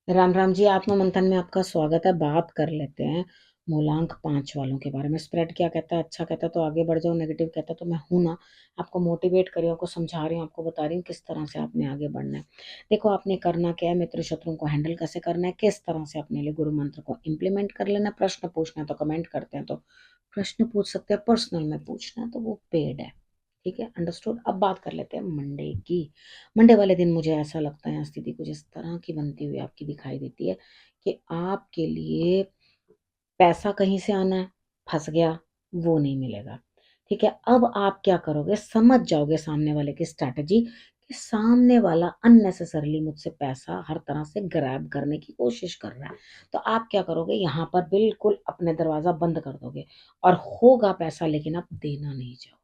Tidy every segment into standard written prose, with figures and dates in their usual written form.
राम राम जी। आत्म मंथन में आपका स्वागत है। बात कर लेते हैं मूलांक 5 वालों के बारे में। स्प्रेड क्या कहता है? अच्छा कहता है तो आगे बढ़ जाओ, नेगेटिव कहता है तो मैं हूं ना, आपको मोटिवेट कर रही हूँ, आपको समझा रही हूँ, आपको बता रही हूँ किस तरह से आपने आगे बढ़ना है। देखो, आपने करना क्या है, मित्र शत्रुओं को हैंडल कैसे करना है, किस तरह से अपने लिए गुरु मंत्र को इम्प्लीमेंट कर लेना। प्रश्न पूछना है तो कमेंट करते हैं तो प्रश्न पूछ सकते हैं, पर्सनल में पूछना है तो वो पेड है। ठीक है, अंडरस्टूड। अब बात कर लेते हैं मंडे की। मंडे वाले दिन मुझे ऐसा लगता है स्थिति कुछ इस तरह की बनती हुई आपकी दिखाई देती है कि आपके लिए पैसा कहीं से आना है, फंस गया, वो नहीं मिलेगा। ठीक है, अब आप क्या करोगे, समझ जाओगे सामने वाले की स्ट्रैटेजी कि सामने वाला अननेसेसरली मुझसे पैसा हर तरह से ग्रैब करने की कोशिश कर रहा है। तो आप क्या करोगे, यहाँ पर बिल्कुल अपने दरवाजा बंद कर दोगे और होगा पैसा, लेकिन आप देना नहीं चाहोगे।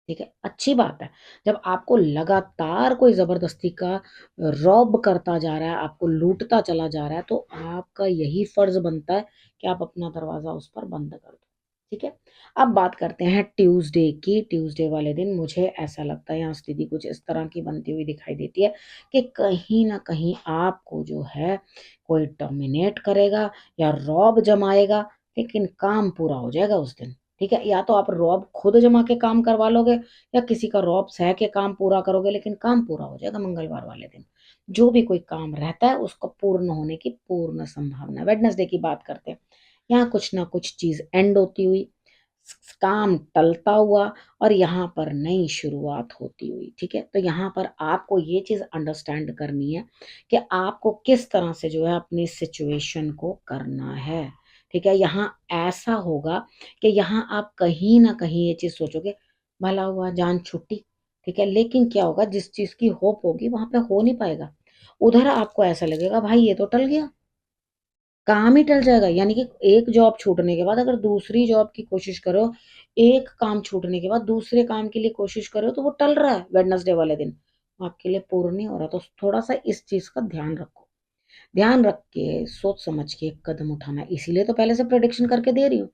ठीक है, अच्छी बात है। जब आपको लगातार कोई जबरदस्ती का रॉब करता जा रहा है, आपको लूटता चला जा रहा है, तो आपका यही फर्ज बनता है कि आप अपना दरवाजा उस पर बंद कर दो। ठीक है, अब बात करते हैं ट्यूसडे की। ट्यूसडे वाले दिन मुझे ऐसा लगता है यहाँ स्थिति कुछ इस तरह की बनती हुई दिखाई देती है कि कहीं ना कहीं आपको जो है कोई डोमिनेट करेगा या रॉब जमाएगा, लेकिन काम पूरा हो जाएगा उस दिन। ठीक है, या तो आप रॉब खुद जमा के काम करवा लोगे या किसी का रॉब सह के काम पूरा करोगे, लेकिन काम पूरा हो जाएगा मंगलवार वाले दिन। जो भी कोई काम रहता है उसको पूर्ण होने की पूर्ण संभावना। वेडनेसडे की बात करते हैं, यहाँ कुछ ना कुछ चीज एंड होती हुई, काम टलता हुआ और यहाँ पर नई शुरुआत होती हुई। ठीक है, तो यहाँ पर आपको ये चीज अंडरस्टैंड करनी है कि आपको किस तरह से जो है अपनी सिचुएशन को करना है। ठीक है, यहाँ ऐसा होगा कि यहाँ आप कहीं ना कहीं ये चीज सोचोगे, भला हुआ जान छुट्टी। ठीक है, लेकिन क्या होगा, जिस चीज की होप होगी वहां पे हो नहीं पाएगा। उधर आपको ऐसा लगेगा भाई ये तो टल गया, काम ही टल जाएगा। यानी कि एक जॉब छूटने के बाद अगर दूसरी जॉब की कोशिश करो, एक काम छूटने के बाद दूसरे काम के लिए कोशिश करो, तो वो टल रहा है वेडनेसडे वाले दिन, वो आपके लिए पूर्ण नहीं हो रहा। तो थोड़ा सा इस चीज का ध्यान रखो, ध्यान रख के सोच समझ के एक कदम उठाना। इसीलिए तो पहले से प्रेडिक्शन करके दे रही हूँ।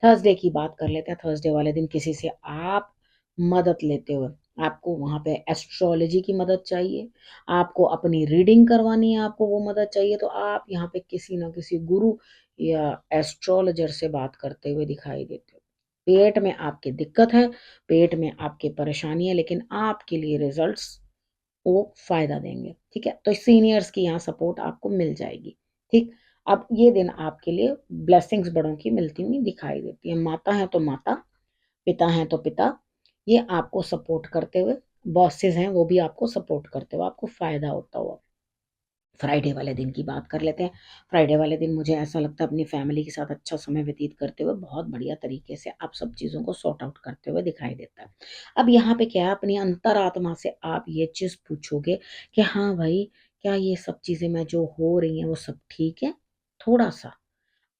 थर्सडे की बात कर लेते हैं। थर्सडे वाले दिन किसी से आप मदद लेते हुए, आपको वहां पे एस्ट्रोलॉजी की मदद चाहिए, आपको अपनी रीडिंग करवानी है, आपको वो मदद चाहिए, तो आप यहाँ पे किसी ना किसी गुरु या एस्ट्रोलॉजर से बात करते हुए दिखाई देते हो। पेट में आपकी दिक्कत है, पेट में आपकी परेशानी है, लेकिन आपके लिए रिजल्ट्स वो फायदा देंगे। ठीक है, तो सीनियर्स की यहाँ सपोर्ट आपको मिल जाएगी। ठीक, अब ये दिन आपके लिए ब्लेसिंग्स बड़ों की मिलती हुई दिखाई देती है। माता है तो माता, पिता है तो पिता, ये आपको सपोर्ट करते हुए, बॉसेस हैं वो भी आपको सपोर्ट करते हुए, आपको फायदा होता हुआ। फ्राइडे वाले दिन की बात कर लेते हैं। फ्राइडे वाले दिन मुझे ऐसा लगता है अपनी फैमिली के साथ अच्छा समय व्यतीत करते हुए बहुत बढ़िया तरीके से आप सब चीज़ों को सॉर्ट आउट करते हुए दिखाई देता है। अब यहाँ पे क्या है, अपनी अंतरात्मा से आप ये चीज़ पूछोगे कि हाँ भाई, क्या ये सब चीज़ें मैं जो हो रही हैं वो सब ठीक है। थोड़ा सा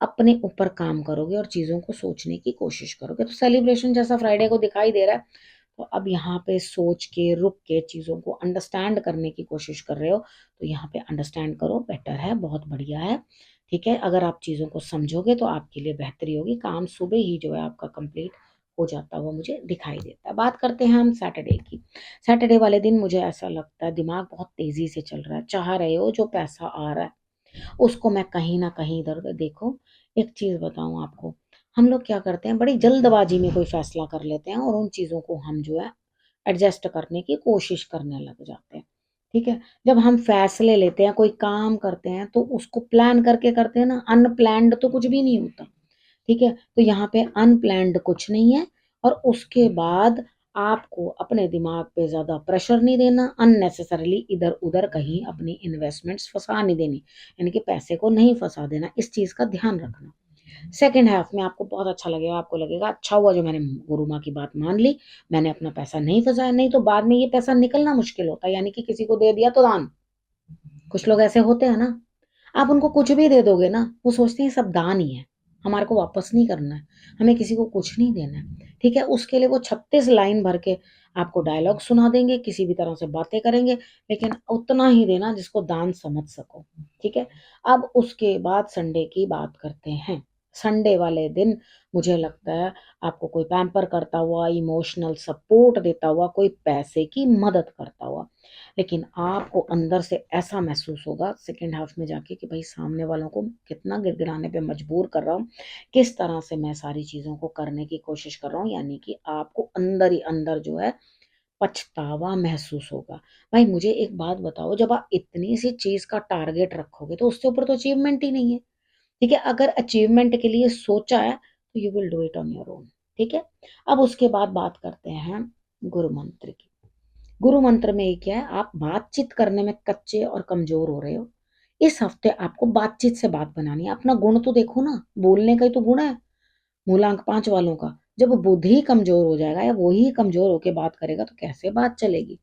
अपने ऊपर काम करोगे और चीज़ों को सोचने की कोशिश करोगे, तो सेलिब्रेशन जैसा फ्राइडे को दिखाई दे रहा है। तो अब यहाँ पे सोच के रुक के चीज़ों को अंडरस्टैंड करने की कोशिश कर रहे हो, तो यहाँ पे अंडरस्टैंड करो, बेटर है, बहुत बढ़िया है। ठीक है, अगर आप चीज़ों को समझोगे तो आपके लिए बेहतरी होगी। काम सुबह ही जो है आपका कंप्लीट हो जाता हुआ मुझे दिखाई देता है। बात करते हैं हम सैटरडे की। सैटरडे वाले दिन मुझे ऐसा लगता है दिमाग बहुत तेजी से चल रहा है, चाह रहे हो जो पैसा आ रहा है उसको मैं कहीं ना कहीं इधर उधर। देखो, एक चीज बताऊं आपको, हम लोग क्या करते हैं, बड़ी जल्दबाजी में कोई फैसला कर लेते हैं और उन चीजों को हम जो है एडजस्ट करने की कोशिश करने लग जाते हैं। ठीक है, जब हम फैसले लेते हैं, कोई काम करते हैं, तो उसको प्लान करके करते हैं ना, अनप्लैन्ड तो कुछ भी नहीं होता। ठीक है, तो यहाँ पे अनप्लैन्ड कुछ नहीं है। और उसके बाद आपको अपने दिमाग पे ज्यादा प्रेशर नहीं देना, अननेसेसरली इधर उधर कहीं अपनी इन्वेस्टमेंट्स फंसा नहीं देनी, यानी कि पैसे को नहीं फंसा देना, इस चीज का ध्यान रखना। सेकेंड हाफ में आपको बहुत अच्छा लगेगा, आपको लगेगा अच्छा हुआ जो मैंने गुरु माँ की बात मान ली, मैंने अपना पैसा नहीं फंसाया, नहीं तो बाद में ये पैसा निकलना मुश्किल होता है। यानी कि किसी को दे दिया तो दान, कुछ लोग ऐसे होते हैं ना, आप उनको कुछ भी दे दोगे ना, वो सोचते हैं सब दान ही है, हमारे को वापस नहीं करना है, हमें किसी को कुछ नहीं देना है। ठीक है, उसके लिए वो 36 लाइन भर के आपको डायलॉग सुना देंगे, किसी भी तरह से बातें करेंगे, लेकिन उतना ही देना जिसको दान समझ सको। ठीक है, अब उसके बाद संडे की बात करते हैं। संडे वाले दिन मुझे लगता है आपको कोई पैम्पर करता हुआ, इमोशनल सपोर्ट देता हुआ, कोई पैसे की मदद करता हुआ। लेकिन आपको अंदर से ऐसा महसूस होगा सेकेंड हाफ में जाके कि भाई सामने वालों को कितना गिड़गिड़ाने पे मजबूर कर रहा हूँ, किस तरह से मैं सारी चीजों को करने की कोशिश कर रहा हूँ, यानी कि आपको अंदर ही अंदर जो है पछतावा महसूस होगा। भाई मुझे एक बात बताओ, जब आप इतनी सी चीज का टारगेट रखोगे तो उससे ऊपर तो अचीवमेंट ही नहीं है। ठीक है, अगर अचीवमेंट के लिए सोचा है तो you will do it on your own. ठीक है, अब उसके बाद बात करते हैं गुरु मंत्र की। गुरु मंत्र में ये क्या है, आप बातचीत करने में कच्चे और कमजोर हो रहे हो। इस हफ्ते आपको बातचीत से बात बनानी है। अपना गुण तो देखो ना, बोलने का ही तो गुण है मूलांक 5 वालों का। जब बुद्धि कमजोर हो जाएगा या वो ही कमजोर होके बात करेगा तो कैसे बात चलेगी।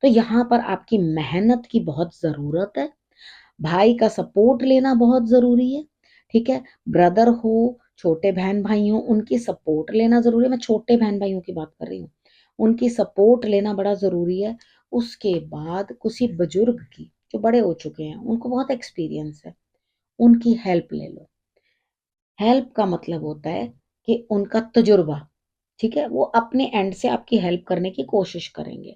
तो यहाँ पर आपकी मेहनत की बहुत जरूरत है। भाई का सपोर्ट लेना बहुत जरूरी है। ठीक है, ब्रदर हो, छोटे बहन भाई हो, उनकी सपोर्ट लेना जरूरी है। मैं छोटे बहन भाइयों की बात कर रही हूँ, उनकी सपोर्ट लेना बड़ा जरूरी है। उसके बाद किसी बुजुर्ग की, जो बड़े हो चुके हैं, उनको बहुत एक्सपीरियंस है, उनकी हेल्प ले लो। हेल्प का मतलब होता है कि उनका तजुर्बा। ठीक है, वो अपने एंड से आपकी हेल्प करने की कोशिश करेंगे।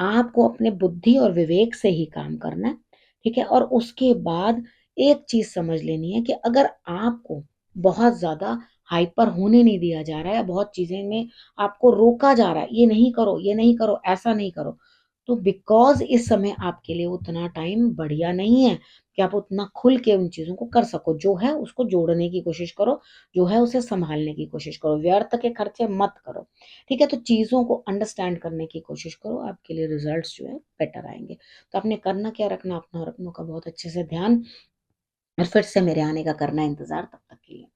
आपको अपने बुद्धि और विवेक से ही काम करना है। ठीक है, और उसके बाद एक चीज समझ लेनी है कि अगर आपको बहुत ज्यादा हाइपर होने नहीं दिया जा रहा है, बहुत चीजें में आपको रोका जा रहा है, ये नहीं करो, ये नहीं करो, ऐसा नहीं करो, तो बिकॉज इस समय आपके लिए उतना टाइम बढ़िया नहीं है कि आप उतना खुल के उन चीजों को कर सको। जो है उसको जोड़ने की कोशिश करो, जो है उसे संभालने की कोशिश करो, व्यर्थ के खर्चे मत करो। ठीक है, तो चीजों को अंडरस्टैंड करने की कोशिश करो, आपके लिए रिजल्ट्स जो है बेटर आएंगे। तो आपने करना क्या, रखना अपना और अपनों का बहुत अच्छे से ध्यान, और फिर से मेरे आने का करना इंतजार। तब तक के लिए